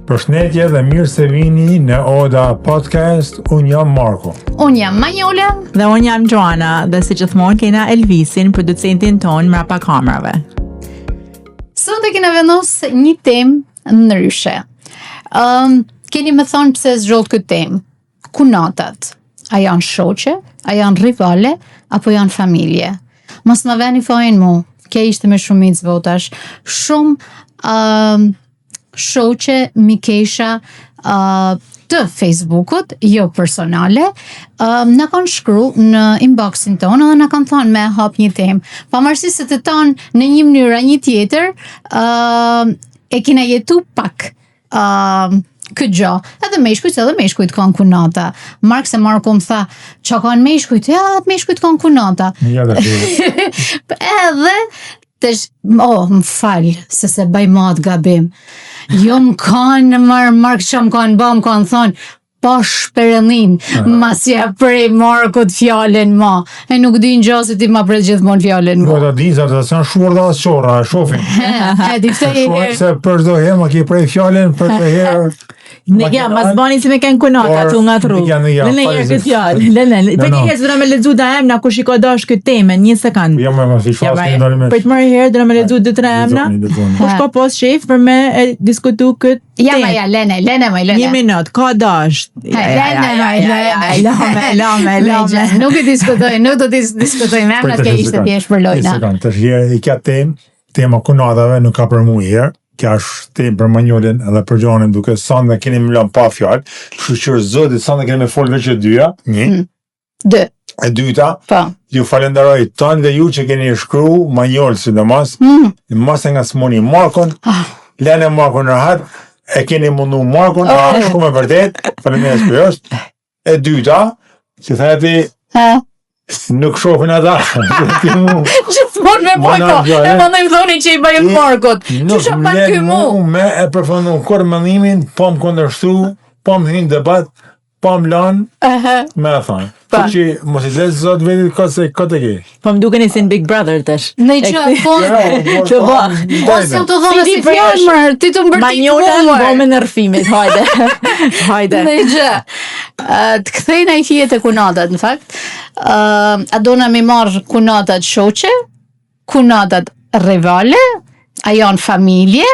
Përshëndetje dhe mirë se vini në Oda Podcast. Unë jam Marko. Unë jam Manjola. Dhe unë jam Joana. Dhe si gjithmonë kena Elvisin, producentin ton mrapa kamerave. Sot e kena vendos një temë ndryshe. Keni më thonë pse zgjodh këtë temë. Kunatat. A janë shoqe, a janë rivale, apo janë familje? Mos na veni fajin mu. Kja ishte me shumicë votash. Shumë shoqe, mikesha të Facebookut, jo personale, na kanë shkru në inboxin tonë dhe na kanë thonë me hap një temë. Pavarësisht se të tanë në një mënyrë a një tjetër, e kena jetu pak këtë gjë. Edhe meshkujt kanë kunata. Marko më tha, qa kanë meshkujt? Ja, meshkujt kanë kunata. Ja, edhe më falë, se baj matë gabim. Jo më kanë Mark që më kanë ba, më kanë thonë, pa shperenin, mas ja prej Markut fjallin ma. E nuk di në gjasi ti ma prej gjithmonë fjallin ma. Nuk di, sa të janë shuar dhe asë qora, shofin. Se për do herë, ma ki prej fjallin, për të herë. Në mas bani si me kënë kunata, tu nga tru. Në herë këtë fjallë. Për një herë së me ledzu da emna, ku shiko dash këtë teme, një sekund. Ja, ma si shfas të ndalimet. Për të marrë herë, dhe me ledzu 2-3 emna, ku shko pos shef për me diskutu këtë temë. Ja, lene. Një minut, ka dash. Lame. Nuk do të diskutoj me emnat ke ishte thjesht për lojna. Një sekund, të shjerë i kja tema kunatave nuk ka për mu i herë. Kja është temë për Manjolin edhe për Gjonin, duke sanë dhe keni më lënë pa fjallë, shqyqër zëtit sanë dhe keni me folë veç e dyja, një. Dë. E dyta, ju falenderoj tanë dhe ju që keni shkru Manjol si dhe mas, mas e nga smoni Markon, lene Markon rëhat, e keni mundu Markon, shku me vërdet, falenderoj për është. E dyta, që theti, nuk shofin ata. Gjithmonë me Marko, e më në i thoni që i bëjmë Markot. Nuk më lenë mu me e përfëndu kërë mëndimin, po më kondërshtu, po më hinë debat, po më lanë, me e thonë. Që që mos i lesë zotë vedit këtë e ke. Po më duke si në Big Brother tësh. Në i që, Të bo. Po se të dhona si fjallë mërë, ti të mbërti Manjola në bomën në rëfimit, hajde. Në i që, të këthejna i fjet e kunatat, në fakt, a dona mi marrë kunatat shoqe, kunatat rivale, a janë familje,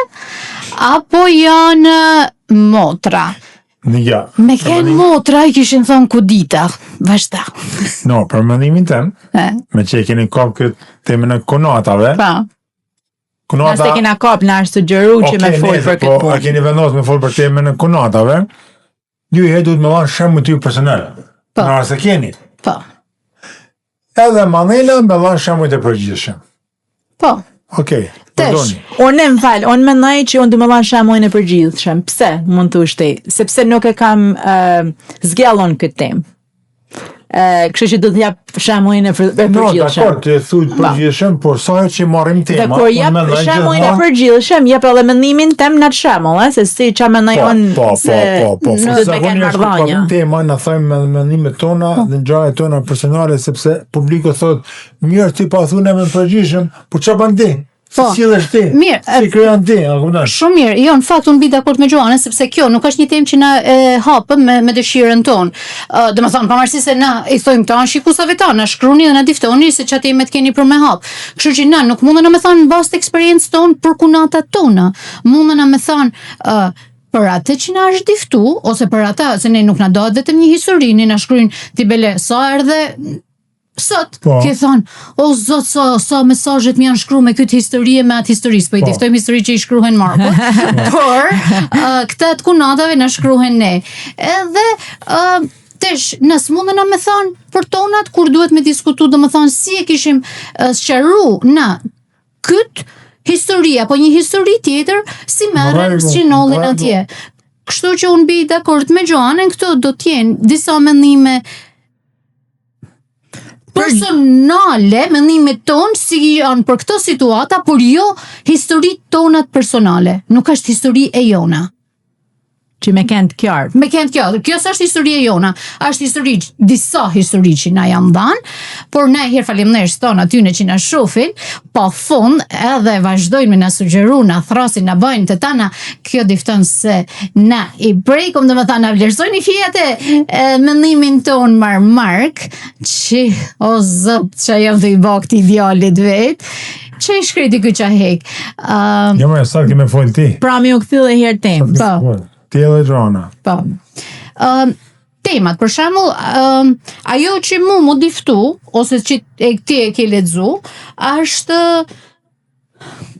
apo janë motra. Ja, me kënë motra i kishin thonë kudita, vazhda. No, për mendimin tem, me që e keni kap këtë temën e kunatave, Nëse kena kap në ashtë të gjëru që me folë për këtë punë. A keni vendos me folë për temën e kunatave, ju i duhet me vanë shemë të ju personale. Në rase keni. Edhe Manela me vanë shemë të përgjithshëm. Okej, përdoni. Unë më falë, unë mendoj që unë du me vanë shemë e përgjithshëm. Pse mund të ushtej? Sepse nuk e kam zgjallon këtë temë. Kështu që do të jap shembullin e përgjithshëm. No, dakor, të thuj përgjithshëm, por sa që marrim tema. Dakor, jap shembullin e përgjithshëm, jap edhe mendimin tem në atë shembull, se si ç'a mendoj unë. Po. Nuk do të kenë marrëdhënie. Tema na thojmë me mendimet tona dhe gjërat tona personale, sepse publiku thotë, mirë ti pa thunë me përgjithshëm, por ç'a bën ti? Si ti? Mirë. Si krijon ti? Shumë mirë. Jo, në fakt unë bi dakord me Gjoanën, sepse kjo nuk është një temë që na hapëm me dëshirën tonë. Domethënë, pavarësisht se na i thojmë tanë shikusave tanë, na shkruani dhe na diftoni se ç'a temë keni për me hap. Kështu që na nuk mundena me thënë bazë të eksperiencës tonë për kunatat tona. Mundena me thënë për atë që na është diftu, ose për ata, se ne nuk na dohet vetëm një histori, ne na shkruajnë ti bele sa erdhe sot, ke thonë, o zot, sa mesazhet më janë shkruar me këtë histori e me atë historisë, po i diftojmë histori që i shkruhen Marko, por këta të kunatave na shkruhen ne. Edhe tesh, nësë mundena me thonë për tonat, kur duhet me diskutu, dhe me thonë si e kishim sqaru na këtë histori, apo një histori tjetër, si merren, si nollin atje. Kështu që unë bi dakord me Gjoanën, këto do t'jenë disa mendime personale, mendimet tonë si janë për këto situata, por jo historitë tonat personale. Nuk është histori e jona. që me kënd kjarë. Me kënd kjo. Kjo s'është historie jona, është disa histori që na janë dhanë, por na herë faleminderit ton atyne që na shohin, po fund edhe vazhdojnë me na sugjeru, na thrasin, na bëjnë të tana, kjo difton se na i brekom, domethënë na vlerësojnë fjet e mendimin ton mark, që o zot që jam të i bakti idealit vet. Që i shkreti këtë që hek? Jo më sa kemi folë ti. Pra mi u kthye herë temë. Po. Ti edhe Gjona. Po. Temat, për shembull, ajo që mu diftu, ose që ti e ke lexu, është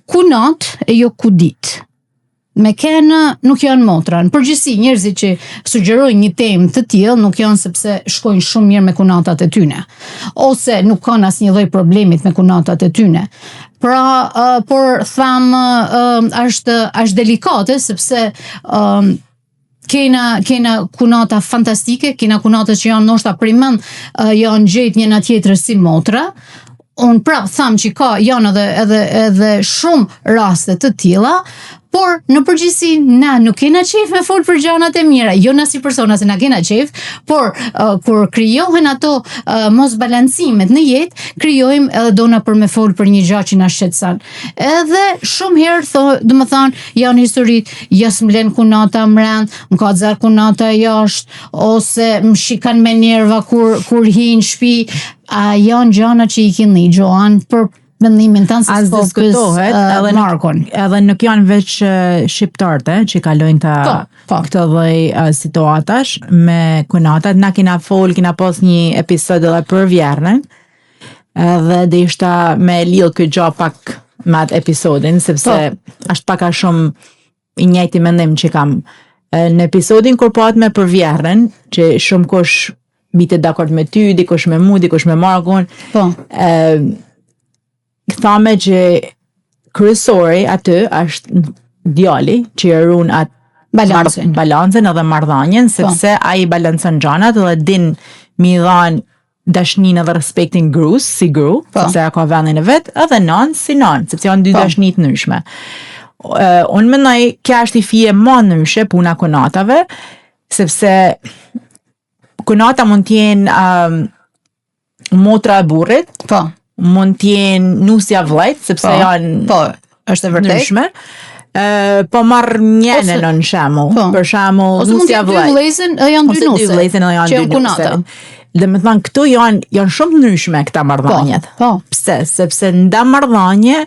kunat e jo kudit. Me kenë nuk janë motra. Në përgjithësi njerëzit që sugjerojnë një temë të tillë nuk janë sepse shkojnë shumë mirë me kunatat e tyne, ose nuk kanë asnjë lloj problemit me kunatat e tyne. Pra, por tham është delikate sepse kena kunata fantastike, kena kunata që janë ndoshta primën, janë gjetë njëna tjetrës si motra. Unë prap tham që janë edhe shumë raste të tilla, por në përgjithësi na nuk kena qef me fol për gjanat e mira, jo na si persona se na kena qef, por kur krijohen ato mos balancimet në jetë, krijojmë edhe dona për me fol për një gjë që na shqetëson. Edhe shumë herë domethënë janë historitë, jas m'len kunata mbrend, m'ka zar kunata jashtë, ose më shikan me nerva kur hi në shtëpi, a janë gjëra që i keni Gjoan për mendimin tanë se diskutohet edhe nuk janë veç shqiptarët që kalojnë këtë lloj situatash me kunatat. Na kena pas një episod edhe për vjernën, edhe dhe ishta me lidh këtë gjë pak me atë episodin, sepse është pak a shumë i njëjti mendim që kam. Në episodin kur pahet me për vjernën, që shumë kush bite dakord me ty, dikush me mu, dikush me Margun. Thame që kryesori aty është djali që i ruan atë balancën edhe marrëdhënien, sepse ai balancon gjanat edhe din mi dhan dashnin edhe respektin grus si gru, sepse ka vendin e vet, edhe nan si nan, sepse janë dy dashni të ndryshme. Unë mendoj kjo është i fije më ndryshe puna kunatave, sepse kunata mund t'jenë motra e burrit, mund t'jenë nusja vllajt, sepse janë është e vërtet ndryshme. Po marr njënën në shembull, për shembull nusja vllajt. Ose dy janë dy nuse. Që janë kunata. Dhe me thënë, këtu janë shumë ndryshme këta marrëdhëniet. Pse? Sepse nda marrëdhënie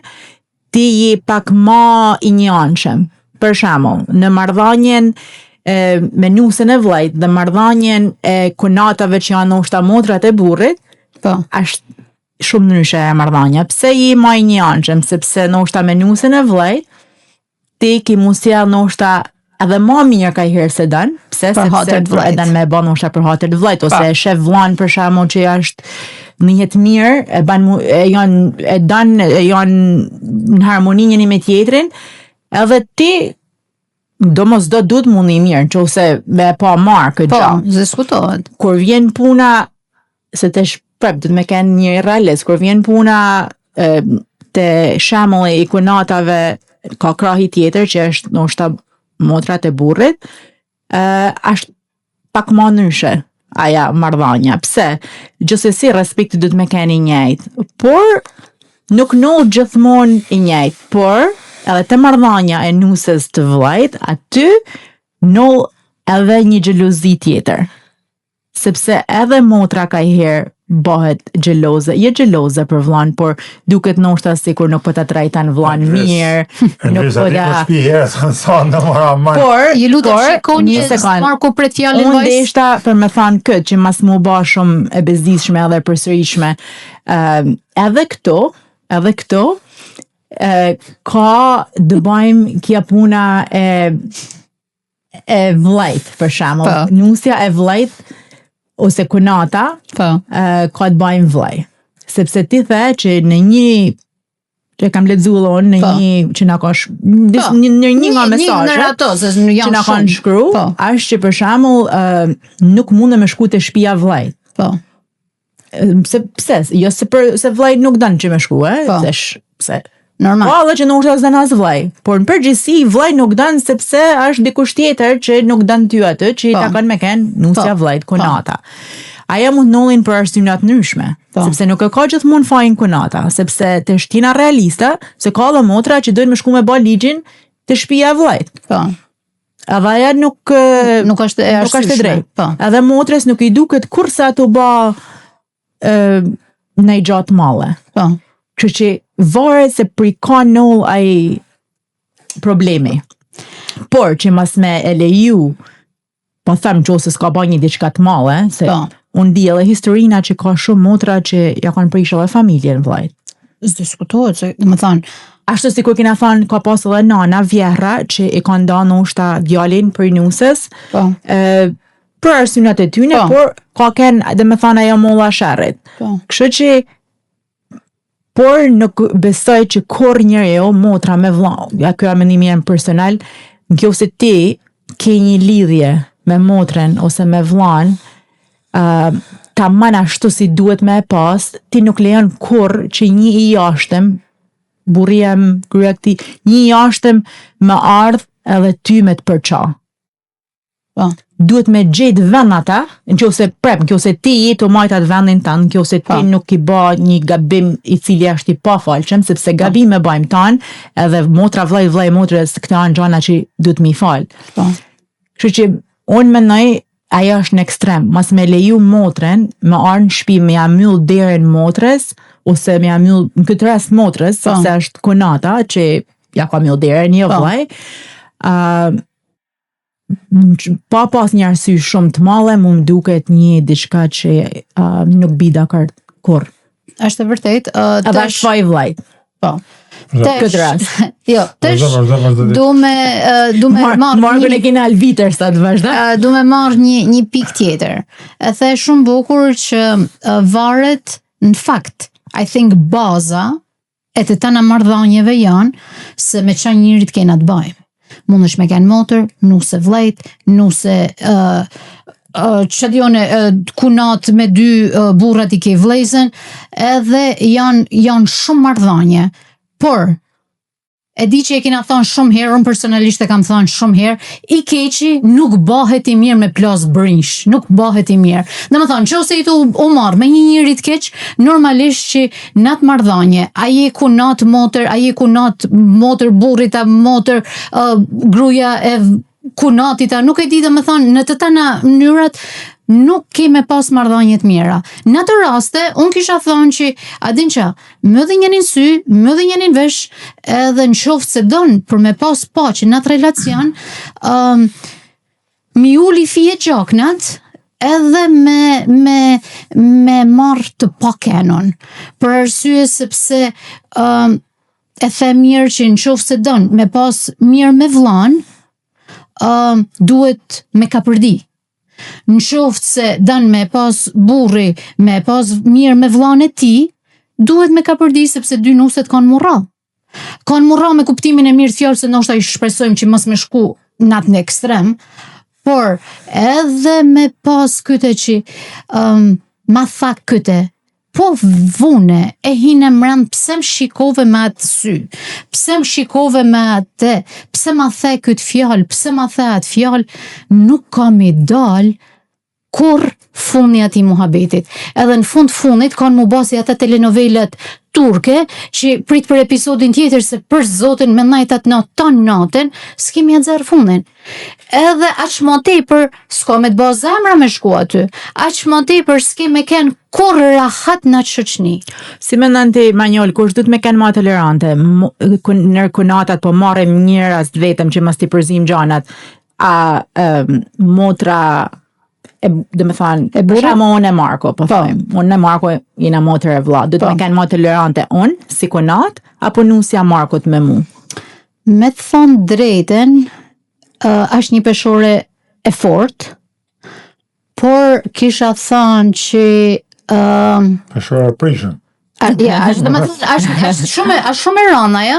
ti je pak më i njëanshëm. Për shembull, në marrëdhënien me nusën e vllajt dhe marrëdhënien e kunatave që janë ndoshta motrat e burrit, është shumë ndryshe e marrëdhënia. Pse je më i njëanshëm? Sepse ndoshta me nusën e vllajt ti ki mund sjell ndoshta edhe më mirë ka herë se dan, pse sepse e dan me bën ndoshta për hatër të vllajt, ose e shef vllain për shembull që është njëhet mirë, janë në harmoni njëri me tjetrin, edhe ti duhet mundi mirë, nëse me pa marrë këtë gjë. Diskutohet. Kur vjen puna, se të shprep, du të me kenë një realist, kur vjen puna të shemulli i kunatave, ka krahi tjetër që është ndoshta motrat e burrit, është pak më ndryshe aja marrëdhënia. Pse? Gjithsesi respekti duhet me kenë i njëjtë, por nuk nol gjithmonë i njëjtë, por edhe te marrëdhënia e nusës të vllajt, aty nol edhe një xhelozi tjetër. Sepse edhe motra ka herë bëhet xheloze, jo xheloze për vllain, por duket ndoshta sikur nuk po ta trajton vllain mirë, nuk po ta. Por ju lutem shikoni Marko pret fjalën vajzë. Unë deshta për me thënë këtë që mas më bë shumë e bezdishme edhe përsëritshme. Edhe këto ka të bëjmë kja puna e vllajt, për shembull. Nusja e vllajt ose kunata ka të bëjmë vllaj. Sepse ti the që në një që kam lexuar në një që na ka në një nga mesazhe që na kanë shkruar, është që për shembull nuk mundem me shku te shtëpia e vllajt. Pse? Jo se vllai nuk don që me shku, se Normal. Po, që nuk është as vllai, por në përgjithësi vllai nuk don sepse është dikush tjetër që nuk don ty atë, që i takon me ken nusja vllajt konata. Aja mund nullin për arsyna të ndryshme, sepse nuk e ka gjithmonë fajin konata, sepse të shtina realista, se ka dhe motra që dojnë me shku me ba ligjin të shtëpia e vllajt. Po. Edhe aja nuk është e drejtë. Edhe motres nuk i duket kurse ato ba në i gjatë male. Po. Kështu që varet se pri ka null ai problemi. Por që mas me e leju, po them që ose s'ka ba një diçka të male, se unë di edhe historina që ka shumë motra që ja kanë prishë edhe familjen vllajt. S'diskutohet, se do të thonë, ashtu si kur kena thonë ka pas edhe nana vjehra që i kanë nda ndoshta djalin për nusës, për arsynat e tyne, por ka ken, dhe me thonë ajo molla sherrit. Kështu që por nuk besoj që kur njëri motra me vllai, ja kjo është mendimi im personal, nëse ti ke një lidhje me motrën ose me vllain, tamam ashtu si duhet me e pas, ti nuk lejon kur që një i jashtëm, burriem, gruaja këtij, një i jashtëm me ardh edhe ty me të përça. Duhet me gjetë vend ata, nëse ti je të majt atë vendin tanë, nëse ti nuk i ba një gabim i cili është i pafalshëm, sepse gabime bajmë tanë, edhe motra vllai motrës këta janë gjana që duhet mi fal. Kështu që unë mendoj ajo është në ekstrem, mas me leju motrën, me ardhë në shtëpi me ja myll derën motrës, ose me ja myll në këtë rast motrës, sepse është konata që ja ka myll derën një vllai. Pa pas një arsye shumë të madhe, mu më duket një diçka që nuk bi dakord kur. Është e vërtet. Edhe është faj vllajt. Po. Këtë rast. Jo, tesh du me marrë e kena albiter sa të vazhda. Du me marrë një pikë tjetër. E the shumë bukur që varet në fakt, I think baza e të tëna marrëdhënieve janë se me çfarë njëri të kena të bëjmë. Mundesh me kanë motër, nuse vllajt, nuse çadione kunat me dy burrat i ke vllezën, edhe janë shumë marrëdhënie. Por e di që e kena thonë shumë herë, unë personalisht e kam thonë shumë herë, i keqi nuk bëhet i mirë me plas brinsh, nuk bëhet i mirë. Dhe më thonë, që ose i tu u marrë me një njëri të keq, normalisht që në atë marrëdhënie, a je kunat motër, a je kunat motër burrit, a motër gruaja e kunatita, nuk e di dhe më thonë, në të tëna mënyrat, nuk keme pas marrëdhënie të mira. Në atë raste, unë kisha thonë që, a din qa, më dhe njënin sy, më dhe njënin vesh, edhe në qoftë se donë për me pas paqe në atë relacion, mi uli fije gjaknat, edhe me marrë të pakenon. Për arsye sepse e the mirë që në qoftë se donë me pas mirë me vllain, duhet me kapërdi. Në qoftë se dan me pas burri, me pas mirë me vllain e tij, duhet me kapërdi sepse dy nuset kanë murrall. Kanë murrall me kuptimin e mirë të fjalës, se ndoshta i shpresojmë që mos me shku në atë ekstrem, por edhe me pas këtë që ma tha këtë, po vune e hine mrand, pse më shikove me atë sy, pse më shikove me atë, pse ma the këtë fjalë, pse ma the atë fjalë, nuk kam i dal kur fundi ati muhabetit. Edhe në fundit kanë mu basi ata telenovelat turke, që prit për episodin tjetër, se për zotin me najtat në tanë natën, s'kemi atë zërë fundin. Edhe aq më tepër s'ka me të bëj zemra me shku aty. Aq më tepër s'ke me ken kur rahat në shoqni. Si mendon ti, Manjol, kush duhet me ken më tolerante? Nër kunatat po marrim një rast vetëm që mos ti përzim gjanat. Motra dhe me thonë, e burra më unë e Marko, po thojmë. Unë e Marko jena motër e vlla. Duhet me ken më tolerante unë, si kunat, apo nusja Markot me mu? Me të thonë drejten, është një peshore e fort, por kisha thënë që peshore prishën. Është shumë e rënda, ja?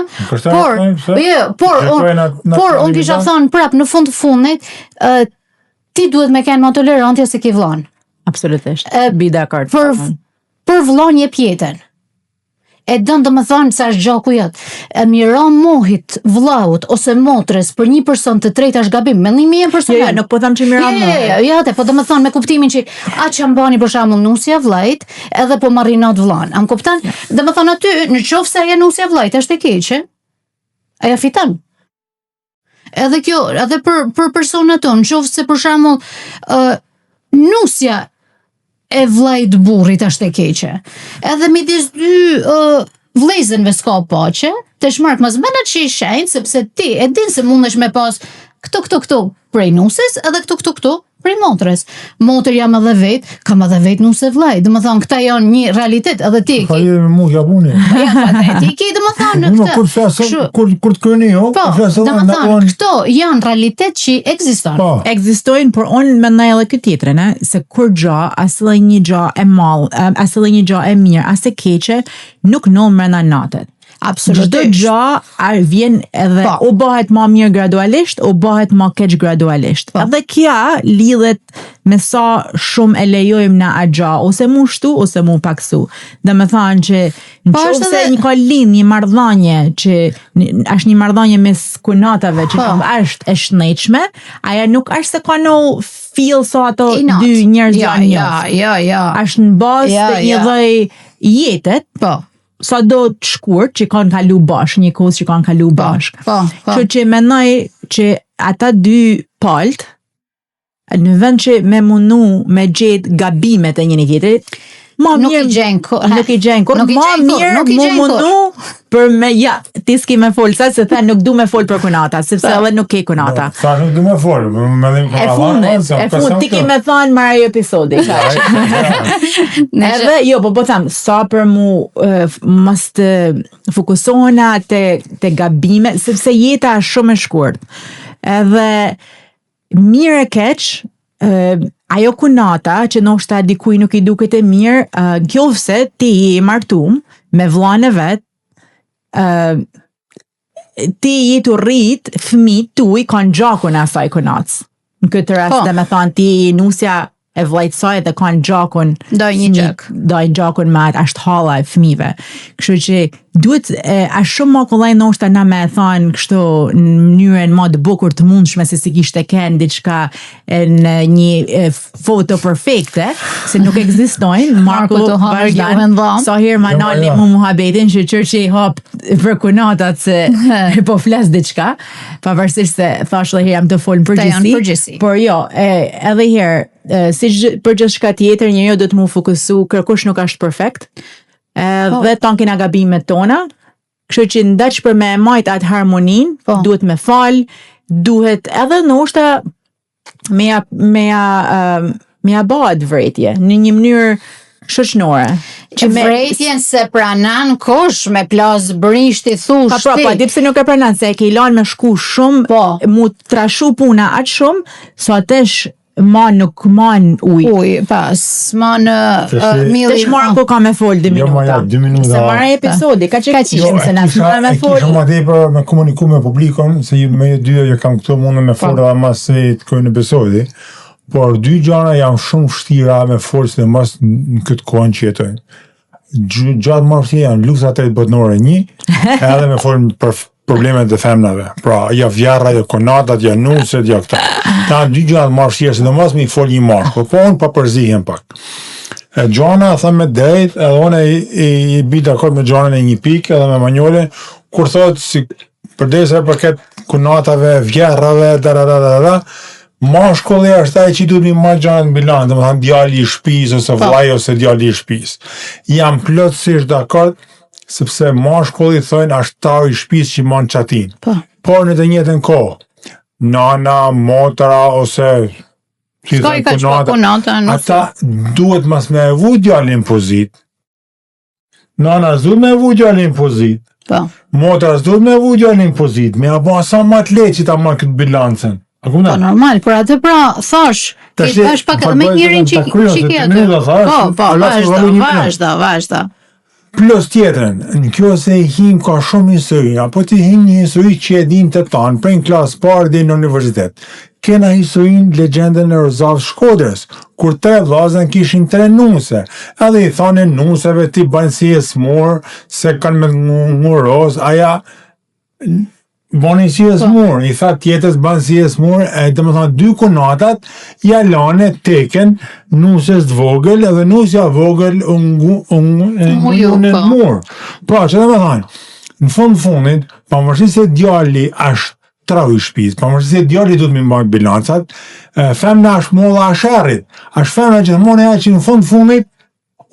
Por unë kisha thënë prap në fundit, ti duhet me kenë më tolerantja se ki vllain. Absolutisht. Bi dakord. Për vllain je pjetën. e dën domethënë sa është gjaku jot. E miron mohit vllaut ose motres për një person të tretë është gabim. Mendimi im personal. Jo, nuk po them që miron. Jo, po domethënë me kuptimin që atë që mbani për shembull nusja vllajt, edhe po marrinat vllan. Am kupton? Domethënë aty në qoftë se ajo nusja vllajt është e keqe, ajo fiton. Edhe kjo, edhe për personat tonë, qoftë se për shembull nusja e vllajt burrit është e keqe. Edhe midis dy vëllezërve s'ka paqe, të shmark mos bën atë shenjë sepse ti e din se mundesh me pas këto prej nusës edhe këto prej motres. Motër jam edhe vet, kam edhe vet nusë vllaj. Domethënë këta janë një realitet edhe ti. Po je me mua japuni. Ti ke domethënë këtë. Kur flas kur të kryeni jo, flas edhe domethënë këto janë realitet që ekziston. Ekzistojnë, por unë mendoj edhe këtë tjetrën, se kur asë një gjë e mall, asë një gjë e mirë, as e keqe, nuk nol brenda natet. Absolutisht. Çdo gjë vjen edhe u bëhet më mirë gradualisht, u bëhet më keq gradualisht. Edhe kjo lidhet me sa shumë e lejojmë na agja, ose mu shtu, ose mu paksu. Domethënë që nëse një ka lind një marrëdhënie që është një marrëdhënie mes kunatave që është e shnetshme, aja nuk është se ka no feel sa ato dy njerëz janë një. Ja. Është në bazë të një lloj jetet. Sa do të shkurt që kanë kalu bashkë, një kohë që kanë kalu bashkë. Kështu që mendoj që ata dy palët, në vend që me mundu me gjetë gabimet e njëri tjetrit, nuk i gjenë kur. Ma mirë mu mundu për me, ti s'ki me folë, se the nuk du me folë për kunata, sepse edhe nuk ke kunata. Sa nuk du me folë, e fund, ti ki me thonë marrë episodi. Edhe, po tham, sa për mu mos të fokusohena të gabime, sepse jeta është shumë e shkurt. Edhe mirë e keq, ajo kunata që ndoshta dikuj nuk i duket e mirë, qofse ti je martum me vllain e vet, ti je të rrit fëmijët tuaj kanë gjakun e asaj kunacë. Në këtë rast dhe me thonë ti nusja e vllajt saj dhe kanë gjakun, dojnë gjakun me atë ashtë halla e fëmijëve. Kështu që duhet a shumë më kollaj ndoshta na me thonë kështu në mënyrën më të bukur të mundshme se si kishte kenë diçka në një foto perfekte, se nuk ekzistojnë. Marko vazhdon sa herë më nali mu muhabetin që çerçi hap për kunatat se po flas diçka, pavarësisht se thash edhe jam të fol përgjithësi. Por jo, edhe herë si për gjithçka tjetër njeriu do të mu fokusu, kërkush nuk është perfekt. Dhe tonë kena gabimet tona, kështu që ndaq për me majt atë harmonin, duhet me fal, duhet edhe ndoshta me ja bëhet vretje në një mënyrë shoqënore. Vretjen se pranan kush me plas brishti thush ti. Pa, di pse nuk e pranan, se e ke lanë me shku shumë, mu trashu puna atë shumë, sa tesh ma nuk man uj. Pas, ma në mili. Të shmarë ku ka me folë 2 minuta. 2 minuta. Se marë episodi, ka që kishim se nësë marë me folë. Kisha ma te për me komuniku me publikon, se me dyja që kam këto mundë me folë dhe mas se të kojnë episodi, por 2 gjana janë shumë vështira me folë se mas në këtë kohën që jetojnë. Gjatë më vështira janë luksat e botnore 1, edhe me folë për problemet dhe femnave. Pra, ja vjarra, ja konatat, ja nuset, ja këta. Ta 2 gjatë më vështira, se dhe mas me i folë një marë, po unë pa përzihen pak. Gjana, thëmë me drejt, edhe unë i bit akord me Gjanën e një pikë, edhe me Manjole, kur thotë, si përdesë për këtë kunatave, vjarrave, mashkulli është ai që duhet mi marrë Gjanën bilan, dhe më thënë djali i shpis, ose vllai ose djali i shpis. Jam plotësisht dakord, sepse mashkulli thonë ashtari i shpis që man qatin. Por në të njëjtën kohë, nana, motra, ose ata duhet mas me evu djalin pozit. Nana duhet me evu djalin pozit. Motra duhet me evu djalin pozit. Me apo sa më të letë që ta marrë këtë bilancën. Po normal, por atë pra thash, është pak edhe me njërin që ke atë. Po, vazhdo. Plus tjetrën, në kjo se i him ka shumë histori, apo ti him një histori që e din të tanë, prej në klasë parë dhe në universitet. Kena historinë legjendën e Rozavës Shkodrës, kur 3 vllazën kishin 3 nuse, edhe i thonin nuseve ti bën si e smur, se kanë me nguros, aja boni si e smur, i tha tjetës bën si e smur, dhe më thonë 2 kunatat, ja lane teken nuses të vogël, edhe nusja vogël unë mur. Pra, që dhe më thonë, në fundit, pavarësisht se djali është trau i shtëpisë, pavarësisht se djali duhet me mbajt bilancat, femna është molla e sherrit. Është femna gjithmonë ajo që në fundit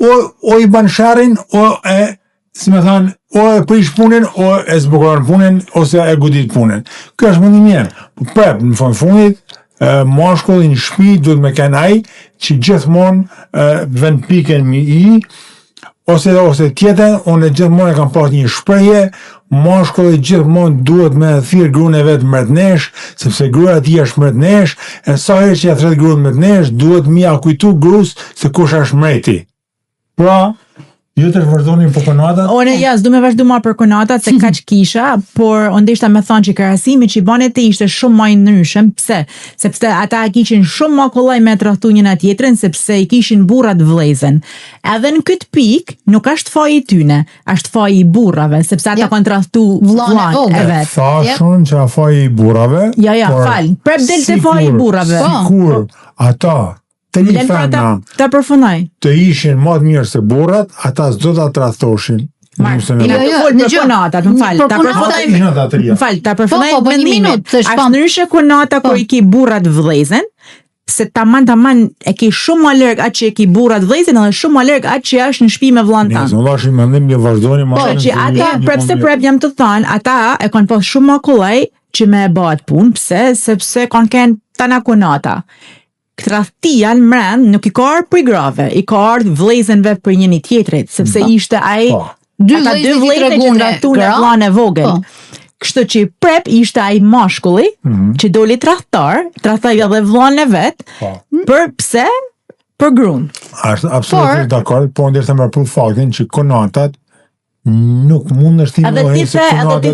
o i bën sherrin, o e, si me thonë, o e prish punën, o e zbukuron punën, ose e godit punën. Kjo është mundi mirë. Prep, në fundit, mashkulli në shtëpi duhet me kenë ai që gjithmonë vend pikën me i, ose tjetër, unë gjithmonë e kam pas një shprehje, mashkulli gjithmonë duhet me thirr gruan e vet mretnesh, sepse gruaja e tij është mretnesh, e sa herë që ja thret gruan mretnesh, duhet mi ia kujtu gruas se kush është mreti. Pra, ju të vazhdoni për konatat? One jas, du me vazhdu ma për konatat se kaq kisha, por ndeshta me thonë që krahasimi që i bane te ishte shumë ma i ndryshëm. Pse? Sepse ata kishin shumë ma kollaj me trahtu njëna tjetrën, sepse i kishin burrat vëllezën. Edhe në këtë pikë nuk është faji tyne, është faji i burrave, sepse ata kanë trahtu vllain e vet. Thashun që a faji i burrave? Ja, fal. Prap del te faji i burrave. Sikur ata ta përfundoj. Të ishin më të mirë se burrat, ata s'do ta tradhoshin. Ta përfundoj mendimin. Është ndryshe konata kur i ki burrat vëllezën, se taman e ki shumë më larg atë që e ki burrat vëllezën, edhe shumë më larg atë që është në shtëpi me vllain tan. Ne vazhdojmë mendim që vazhdoni më. Po që ata prapse jam të thënë, ata e kanë pas shumë më kollaj që me e bëhet punë, pse? Sepse kanë kënë tana konata. Tradhtia në mrend nuk i ka ardhur për grave, i ka ardhur vëllezënve për njëri tjetrit, sepse ishte ai dy vëllezë që trahtuan vllain e vogël. Kështu që prep ishte ai mashkulli që doli tradhtoi edhe vllain e vet, për pse? Për gruan. Është absolutisht dakord, po ndërsa më për faktin që konatat nuk mund është edhe ti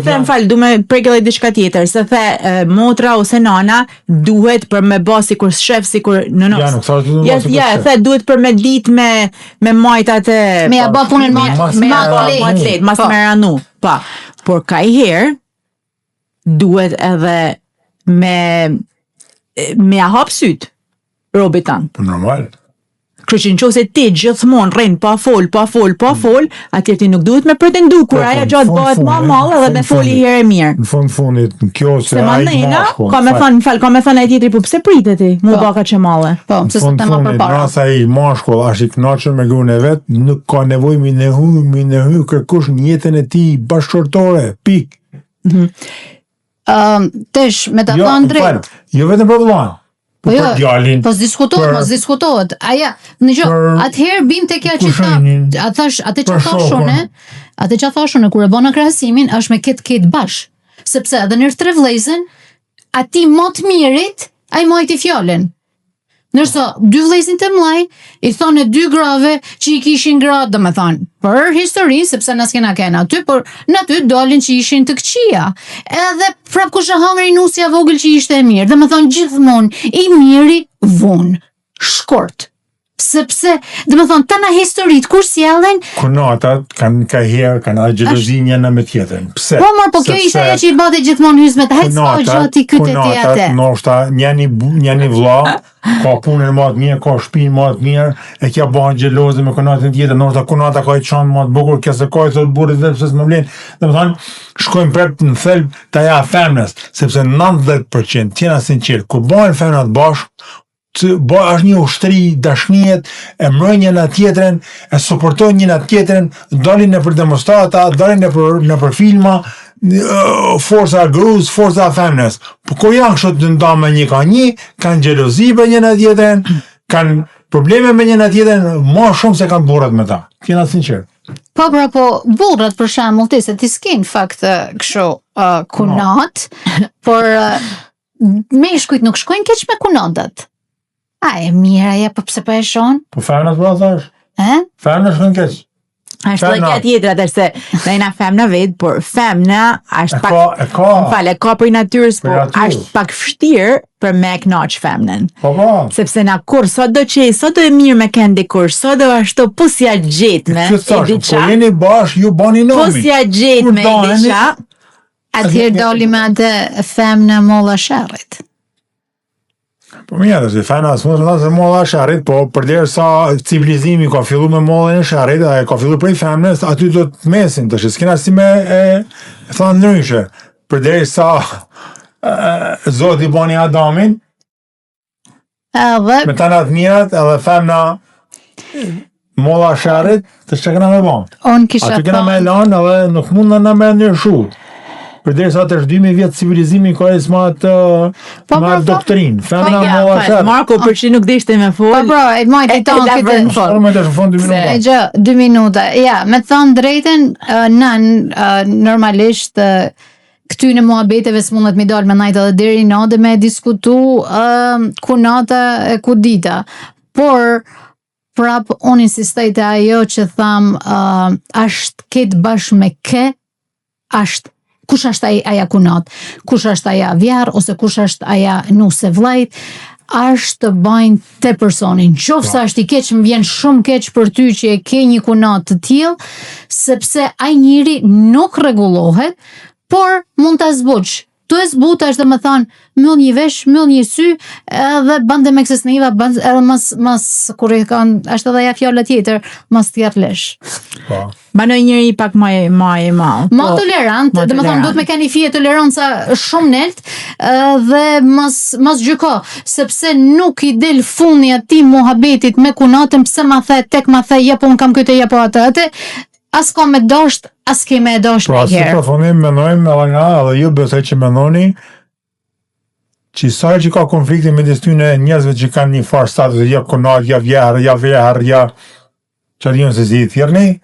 the më fal, du me prek edhe diçka tjetër, se the motra ose nana duhet për me bë sikur shef, sikur the duhet për me dit me majtat e me ja bë punën me atlet, mas me ranu. Pa, por ka i herë duhet edhe me ja hap syt robit tan. Normal. Kështu që nëse ti gjithmonë rrin pa fol, atje ti nuk duhet me pretendu kur ajo gjatë bëhet më mall edhe me foli herë e mirë. Në fundit, në kjo se ai mashkull. Ka me thënë ai tjetri, po pse pritet ti? Mu bë kaq çamalle. Po, pse s'ta më përpara. Nëse ai mashkull është i kënaqur me gruan e vet, nuk ka nevojë mi nehu kërkosh në jetën e tij bashkëtorë. Pik. Tesh me ta thënë drejt. Jo vetëm për vllain. Po diskutohet. Aja, në gjë, atëherë bim te kja që atë që thashune, kur e bona krahasimin, është me ketë bash. Sepse edhe nërë 3 vëllezën, ati më të mirit, ai mojti fjallin. Nërsa 2 vëllezën të mlaj, i thonë 2 grave që i kishin gra, dhe me thonë, për historin, sepse nësë kena aty, por në aty dolin që ishin të këqia. Edhe prap kush e hangri nusja vogël që ishte e mirë, dhe me thonë gjithmonë, i miri vonë, shkort. Sepse, dhe me thonë, tana historit, kur sjellen... Konatat kanë kanë gjelozi njëna me tjetën. Pse? Po kjo ishte ajo që i bate gjithmonë hysmet, hajtë s'ka gjati kytet e atë. Konatat, noshta, njëni vlla, ka punën më të mirë, ka shtëpinë më të mirë, e kja bëhen gjelozë me konatën tjetër, noshta konata ka i qanë më të bukur, këse ka i thot burit dhe pëse s'më vlenë. Dhe me thonë, shkojmë prep në thelb të ja femnës, sepse 90% tjena sinqirë, kur bëhen femnat bashkë, është një ushtri dashnijet, e mbrojnë njëna tjetrën, e suportojnë njëna tjetrën, dalin në për demonstrata, dalin në për filma, forca gruz, forca femnes. Po ko janë kështë të nda me një ka një, kanë gjelozi për njëna tjetrën, kanë probleme me njëna tjetrën, ma shumë se kanë burrat me ta. Kena sinqerë. Po, burrat për shembull, ti se ti s'kin fakt kështu kunat, por meshkujt nuk shkojnë keq me kunatat. A e mira, ja, po pse po e shon? Po femnat po thash. Femnat shkojnë keq. Është lloja tjetër atë se na jena femna vetë, por femna është pak ka për natyrës, por është pak vështirë për me knaq femnën. Po. Sepse na kur sado e mirë me kendi kur sado ashtu po si ja gjet me diçka. Po jeni bash, ju bani nomi. Po si ja gjet me diçka. Atëherë doli me atë femna molla sherrit. Po mirë, se femna s'mund të molla sherrit, po përderisa civilizimi ka filluar me mollën e sherrit, ai ka filluar prej femnës, aty do të mesin, tash s'kena si me thonë ndryshe. Përderisa Zoti bani Adamin, me të natë mirat, edhe femna molla sherrit, të që këna me ban. Aty këna me lanë, edhe nuk mund në me ndryshu. Përderisa të është 2000 vjetë civilizimi ka e s'ma të doktrinë. Femna molla sherrit. Marko, për që nuk dishte me folë. Po, e majtë i tonë këtë në folë. Me të shëfon 2 minuta. 2 minuta. Ja, me të thonë drejten, normalisht këty në muhabeteve s'mundet mi dalë me najtë edhe deri nade me diskutu ku nata e ku dita. Por, prap, unë insistej të ajo që tham, ashtë ketë bashkë me ke, ashtë kush është aja kunat, kush është aja vjarë, ose kush është aja nuse vllajt, është të bajnë te personin. Qofsa është i keq, më vjen shumë keq për ty që e ke një kunat të tillë, sepse ai njeri nuk rregullohet, por mund ta zbuq. Tu e zbutash dhe më thonë, myll një vesh, myll një sy, edhe bande me kësesniva, edhe mas kur i kanë, është edhe ja fjalla tjetër, mas tjerë lesh. Banoj njëri pak ma tolerant, dhe më thonë, duhet me keni fije toleranca shumë nelt, dhe mas gjyko, sepse nuk i del funi ati muhabetit me kunatën, pse ma the, tek ma the, ja po unë kam këtë, ja po atë, as ka me dasht, as ke me dasht me herë. Si përfonim menojmë edhe nga, edhe ju besoj që menoni, që sa që ka konflikti me tyne njerëzve që kanë një farë status, ja konat, ja vjerë, ja që dion se si i thirrni,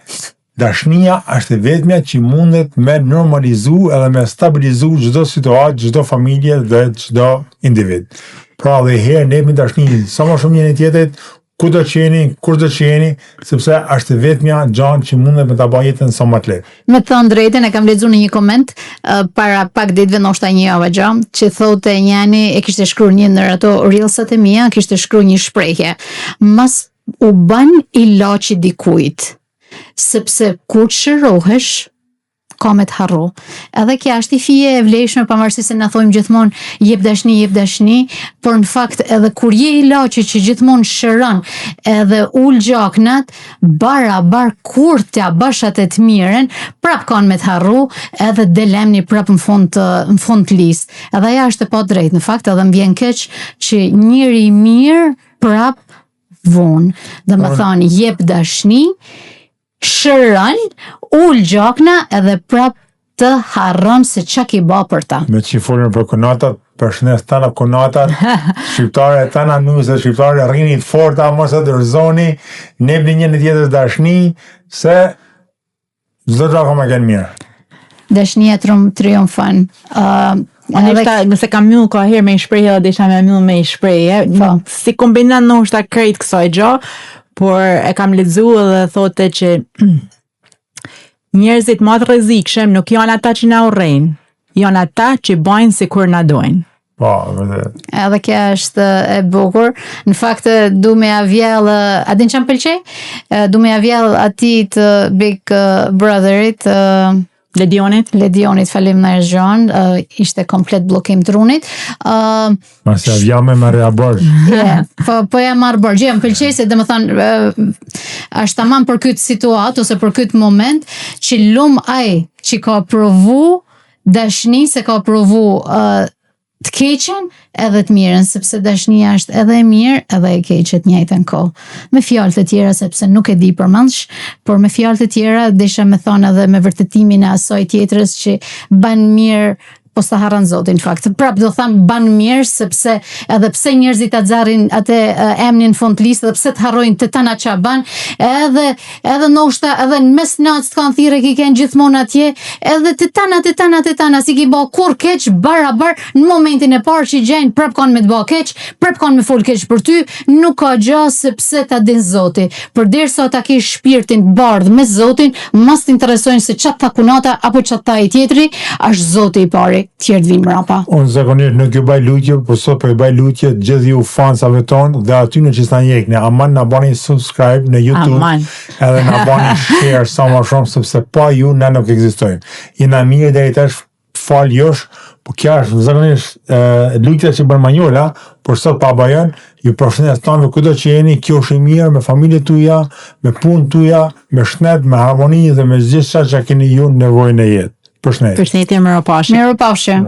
dashnia është vetmja që mundet me normalizu edhe me stabilizu çdo situatë, çdo familje dhe çdo individ. Pra dhe herë ne me dashni, sa më shumë njëri tjetrit, ku do që jeni, kur do që jeni, sepse është vetmja gjanë që mundet me ta bëj jetën sa më të lehtë. Me të thënë drejtën, e kam lexuar në një koment para pak ditëve, ndoshta një javë gjam, që thotë njëri e kishte shkruar një ndër ato reelsat e mia, kishte shkruar një shprehje. Mas u bën ilaçi dikujt, sepse kur shërohesh, ka me të harru. Edhe kja është i fije e vleshme, pavarësisht se na thojmë gjithmonë jep dashni, por në fakt edhe kur je ilaçi që gjithmonë shëron, edhe ul gjaknat, bar kur t'ja bash atë të mirën, prap kanë me të harru, edhe delemni prap në fund të listë. Edhe ajo është e pa drejtë, në fakt edhe më vjen keq që njëri i mirë prap vonë. Dhe më thonë jep dashni, shëran, ul gjakna edhe prap të harron se çka ki ba për ta. Me që folën për konatat, përshëndes tana konatat, shqiptare tana nuse, shqiptare rrini të forta, mos e dërzoni, ne bli një në tjetër dashni, se çdo gjë ka më kënë mirë. Dashnia triumfon. Nëse kam mjull ka herë me i shprejhe, dhe isha me mjull me i shprejhe, si kombinan në është ta krejt kësaj gjo, por e kam lexu edhe thote që njerëzit më të rrezikshëm nuk janë ata që na urrejnë, janë ata që bajnë sikur na dojnë. Po, vërtet. Edhe kjo është e bukur. Në fakt du me avjell, a din çam pëlqej? Du me avjell atij të Big Brotherit, Ledionit, faleminderit Gjon, ishte komplet bllokim trunit. Masi avjell me marrë borxh. Po ja marr borxh. Më pëlqej se domethënë është tamam për këtë situatë ose për këtë moment që lum ai që ka provu dashni, se ka provu të keqen edhe të mirën, sepse dashnia është edhe e mirë edhe e keqe të njëjtën kohë. Me fjalë të tjera, sepse nuk e di përmendsh, por me fjalë të tjera desha me thonë edhe me vërtetimin e asaj tjetrës që bën mirë po sa harran Zoti në fakt. Prap do tham ban mirë sepse edhe pse njerëzit ta xarrin atë emrin fund listë dhe pse të harrojnë të tana ç'a ban, edhe ndoshta edhe në mes natës kanë thirrë që kanë gjithmonë atje, edhe të tana si ki bë kur keq barabar në momentin e parë që gjejnë prap kanë me të bë keq, prap kanë me fol keq për ty, nuk ka gjë sepse ta din Zoti. Përderisa ta kesh shpirtin të bardh me Zotin, mos të interesojnë se çat ta kunata apo çat ta i tjetri, është Zoti i pari, tjerë të vinë mbrapa. Unë zakonisht nuk ju baj lutje, por sot po i baj lutje gjithë ju fansave tonë dhe aty në që s'na njekni, aman na bani subscribe në YouTube, edhe na bani share sa më shumë sepse pa ju na nuk ekzistojmë. Jena mirë deri tash, fal josh, po kjo është zakonisht lutja që bën Manjola, por sot pa bajon, ju përshëndes tanëve kudo që jeni, kjo është mirë me familjen tuaja, me punën tuaja, me shëndet, me harmoni dhe me gjithçka që keni ju nevojë në jetë. Përshëndetje. Përshëndetje, mirupafshim. Mirupafshim.